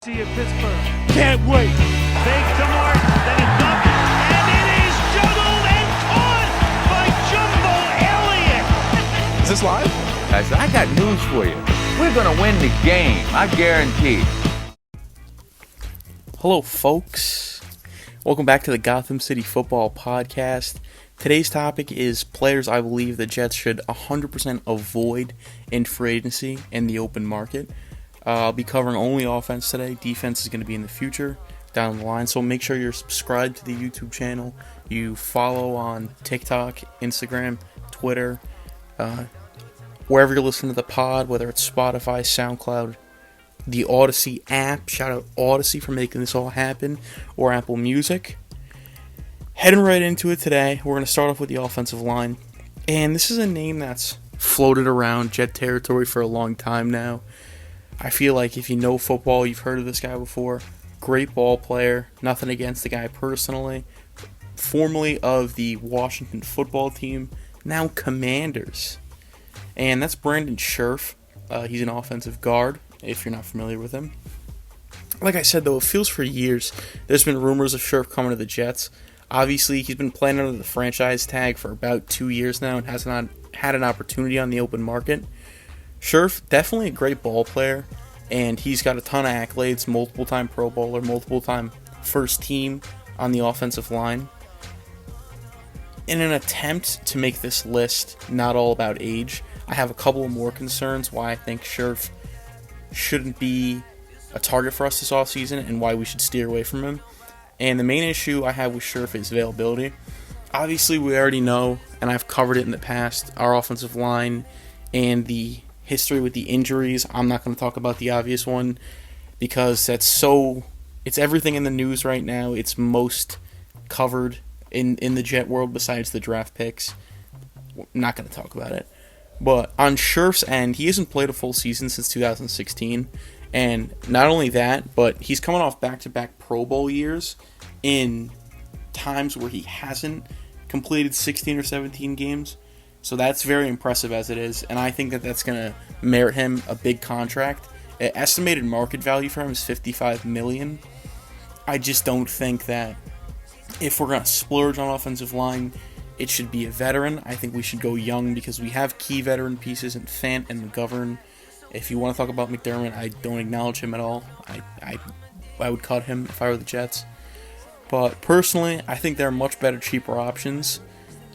See you, Pittsburgh. Can't wait. Fake to Martin, then it's up, and it is juggled and caught by Jumbo Elliott. Is this live? Guys, I got news for you. We're gonna win the game, I guarantee. Hello, folks. Welcome back to the Gotham City Football Podcast. Today's topic is players I believe the Jets should 100% avoid in free agency and the open market. I'll be covering only offense today. Defense is going to be in the future down the line. So make sure you're subscribed to the YouTube channel. You follow on TikTok, Instagram, Twitter, wherever you're listening to the pod, whether it's Spotify, SoundCloud, the Odyssey app. Shout out Odyssey for making this all happen, or Apple Music. Heading right into it today, we're going to start off with the offensive line. And this is a name that's floated around Jet territory for a long time now. I feel like if you know football, you've heard of this guy before. Great ball player. Nothing against the guy personally. Formerly of the Washington football team, now Commanders. And that's Brandon Scherff. He's an offensive guard, if you're not familiar with him. Like I said, though, it feels for years there's been rumors of Scherff coming to the Jets. Obviously, he's been playing under the franchise tag for about 2 years now and has not had an opportunity on the open market. Scherff, definitely a great ball player, and he's got a ton of accolades, multiple-time Pro Bowler, multiple-time first team on the offensive line. In an attempt to make this list not all about age, I have a couple of more concerns why I think Scherff shouldn't be a target for us this offseason and why we should steer away from him. And the main issue I have with Scherff is availability. Obviously, we already know, and I've covered it in the past, our offensive line and the history with the injuries. I'm not going to talk about the obvious one because it's everything in the news right now. It's most covered in the Jet world besides the draft picks. We're not going to talk about it. But on Scherff's end, he hasn't played a full season since 2016. And not only that, but he's coming off back-to-back Pro Bowl years in times where he hasn't completed 16 or 17 games. So that's very impressive as it is, and I think that that's going to merit him a big contract. Estimated market value for him is $55 million. I just don't think that if we're going to splurge on offensive line, it should be a veteran. I think we should go young because we have key veteran pieces in Fant and McGovern. If you want to talk about McDermott, I don't acknowledge him at all. I would cut him if I were the Jets. But personally, I think there are much better, cheaper options.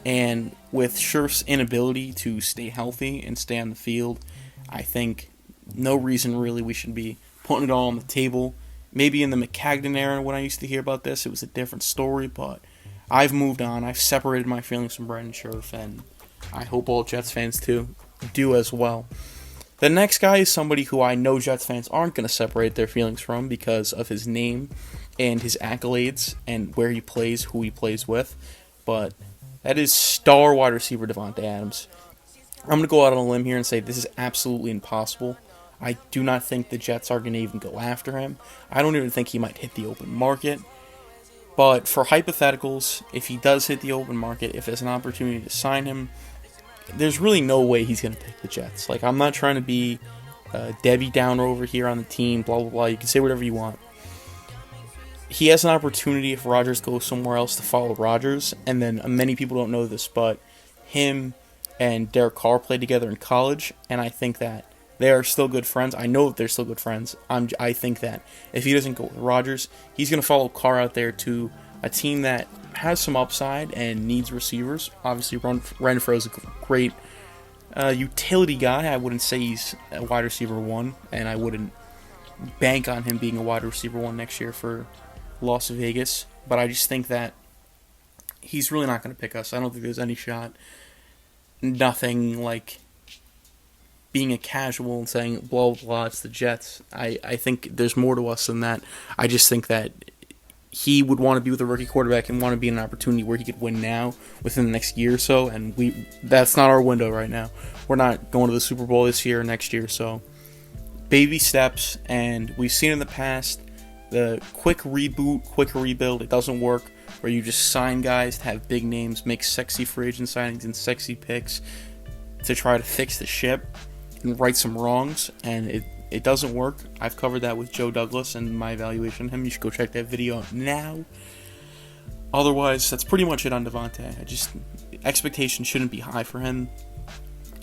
And with Scherff's inability to stay healthy and stay on the field, I think no reason really we should be putting it all on the table. Maybe in the Maccagnan era when I used to hear about this, it was a different story, but I've moved on. I've separated my feelings from Brandon Scherff, and I hope all Jets fans too do as well. The next guy is somebody who I know Jets fans aren't going to separate their feelings from because of his name and his accolades and where he plays, who he plays with, but that is star wide receiver Davante Adams. I'm going to go out on a limb here and say this is absolutely impossible. I do not think the Jets are going to even go after him. I don't even think he might hit the open market. But for hypotheticals, if he does hit the open market, if there's an opportunity to sign him, there's really no way he's going to pick the Jets. Like, I'm not trying to be Debbie Downer over here on the team, blah, blah, blah. You can say whatever you want. He has an opportunity if Rodgers goes somewhere else to follow Rodgers, and then many people don't know this, but him and Derek Carr played together in college, and I think that they are still good friends. I know that they're still good friends. I think that if he doesn't go with Rodgers, he's going to follow Carr out there to a team that has some upside and needs receivers. Obviously, Renfrow is a great utility guy. I wouldn't say he's a wide receiver one, and I wouldn't bank on him being a wide receiver one next year for Las Vegas, but I just think that he's really not going to pick us. I don't think there's any shot. Nothing like being a casual and saying, blah, blah, blah, it's the Jets. I think there's more to us than that. I just think that he would want to be with a rookie quarterback and want to be in an opportunity where he could win now within the next year or so, and that's not our window right now. We're not going to the Super Bowl this year or next year, so baby steps, and we've seen in the past the quick reboot, quick rebuild, it doesn't work, where you just sign guys to have big names, make sexy free agent signings and sexy picks to try to fix the ship and right some wrongs, and it doesn't work. I've covered that with Joe Douglas and my evaluation of him. You should go check that video out now. Otherwise, that's pretty much it on Davante. Expectations shouldn't be high for him.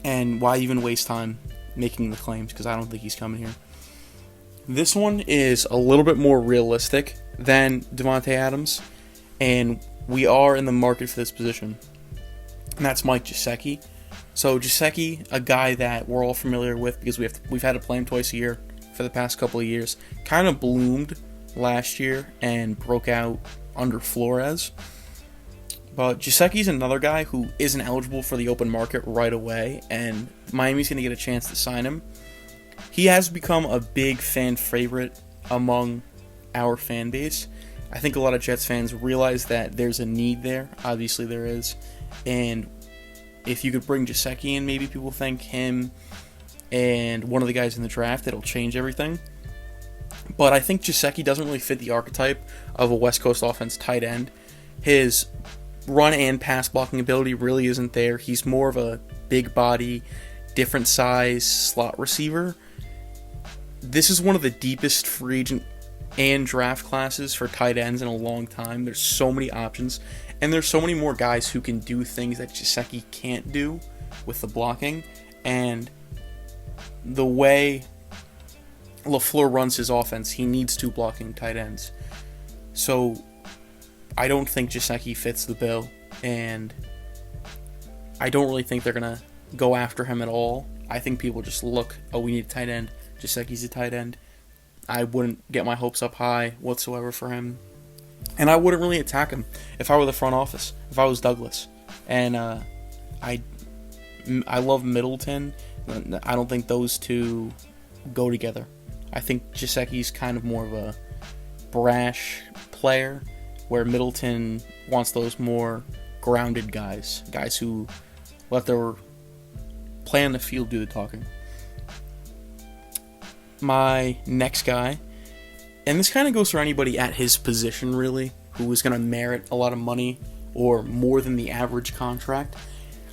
And why even waste time making the claims? Because I don't think he's coming here. This one is a little bit more realistic than Davante Adams. And we are in the market for this position. And that's Mike Gesicki. So Gesicki, a guy that we're all familiar with because we've had to play him twice a year for the past couple of years. Kind of bloomed last year and broke out under Flores. But Gesicki's another guy who isn't eligible for the open market right away, and Miami's going to get a chance to sign him. He has become a big fan favorite among our fan base. I think a lot of Jets fans realize that there's a need there. Obviously there is. And if you could bring Gesicki in, maybe people think him and one of the guys in the draft, it'll change everything. But I think Gesicki doesn't really fit the archetype of a West Coast offense tight end. His run and pass blocking ability really isn't there. He's more of a big body, different size slot receiver. This is one of the deepest free agent and draft classes for tight ends in a long time. There's so many options, and there's so many more guys who can do things that Gesicki can't do with the blocking. And the way LaFleur runs his offense, he needs two blocking tight ends. So I don't think Gesicki fits the bill, and I don't really think they're going to go after him at all. I think people just look, oh, we need a tight end. Gesicki's a tight end. I wouldn't get my hopes up high whatsoever for him. And I wouldn't really attack him if I were the front office, if I was Douglas. And I love Middleton. I don't think those two go together. I think Gesicki's kind of more of a brash player, where Middleton wants those more grounded guys who let their play on the field do the talking. My next guy, and this kind of goes for anybody at his position really, who is going to merit a lot of money or more than the average contract.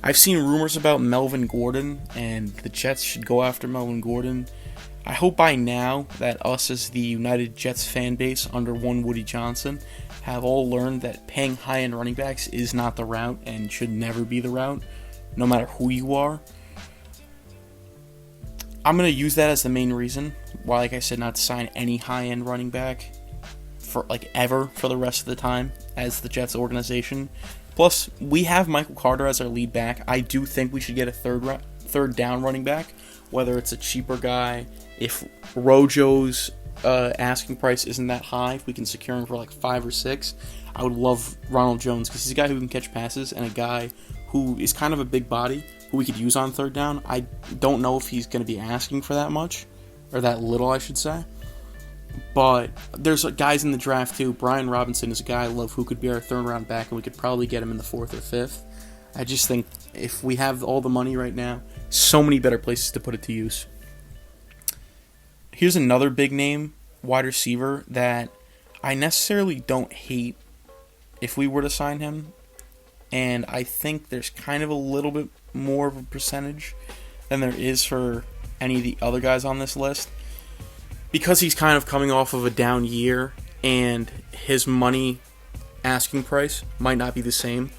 I've seen rumors about Melvin Gordon, and the Jets should go after Melvin Gordon. I hope by now that us as the United Jets fan base under one Woody Johnson have all learned that paying high-end running backs is not the route and should never be the route, no matter who you are. I'm going to use that as the main reason why, like I said, not to sign any high-end running back for ever for the rest of the time as the Jets organization. Plus, we have Michael Carter as our lead back. I do think we should get a third down running back, whether it's a cheaper guy. If Rojo's asking price isn't that high, if we can secure him for 5 or 6, I would love Ronald Jones, because he's a guy who can catch passes and a guy who is kind of a big body who we could use on third down. I don't know if he's going to be asking for that much, or that little, I should say. But there's guys in the draft too. Brian Robinson is a guy I love who could be our third round back, and we could probably get him in the 4th or 5th. I just think if we have all the money right now, so many better places to put it to use. Here's another big name wide receiver that I necessarily don't hate if we were to sign him, and I think there's kind of a little bit more of a percentage than there is for any of the other guys on this list, because he's kind of coming off of a down year and his money asking price might not be the same.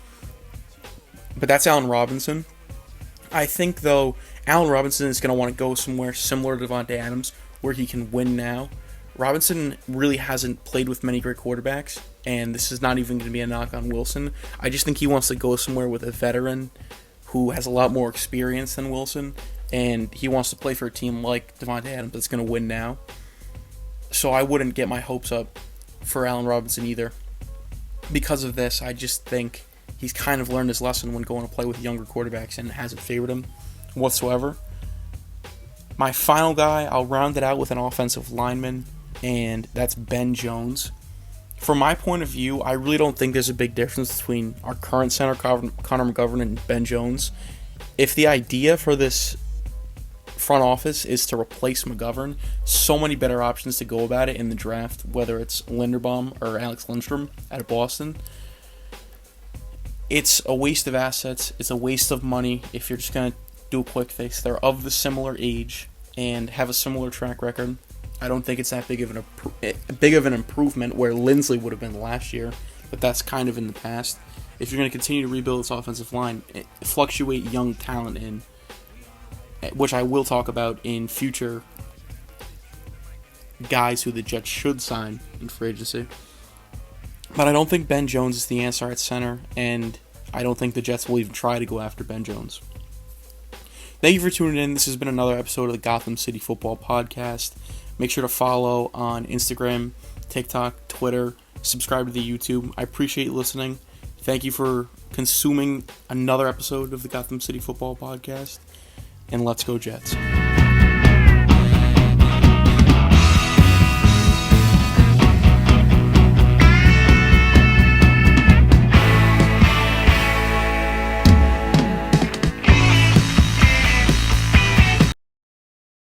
But that's Allen Robinson. I think, though, Allen Robinson is going to want to go somewhere similar to Davante Adams, where he can win now. Robinson really hasn't played with many great quarterbacks, and this is not even going to be a knock on Wilson. I just think he wants to go somewhere with a veteran who has a lot more experience than Wilson, and he wants to play for a team like Davante Adams that's going to win now. So I wouldn't get my hopes up for Allen Robinson either. Because of this, I just think he's kind of learned his lesson when going to play with younger quarterbacks, and it hasn't favored him whatsoever. My final guy, I'll round it out with an offensive lineman, and that's Ben Jones. From my point of view, I really don't think there's a big difference between our current center, Connor McGovern, and Ben Jones. If the idea for this front office is to replace McGovern, so many better options to go about it in the draft, whether it's Linderbaum or Alex Lindstrom out of Boston. It's a waste of assets. It's a waste of money if you're just going to do a quick fix. They're of the similar age. and have a similar track record. I don't think it's that big of an improvement where Lindsley would have been last year, but that's kind of in the past. If you're going to continue to rebuild this offensive line, fluctuate young talent in, which I will talk about in future guys who the Jets should sign in free agency. But I don't think Ben Jones is the answer at center, and I don't think the Jets will even try to go after Ben Jones. Thank you for tuning in. This has been another episode of the Gotham City Football Podcast. Make sure to follow on Instagram, TikTok, Twitter. Subscribe to the YouTube. I appreciate you listening. Thank you for consuming another episode of the Gotham City Football Podcast. And let's go Jets.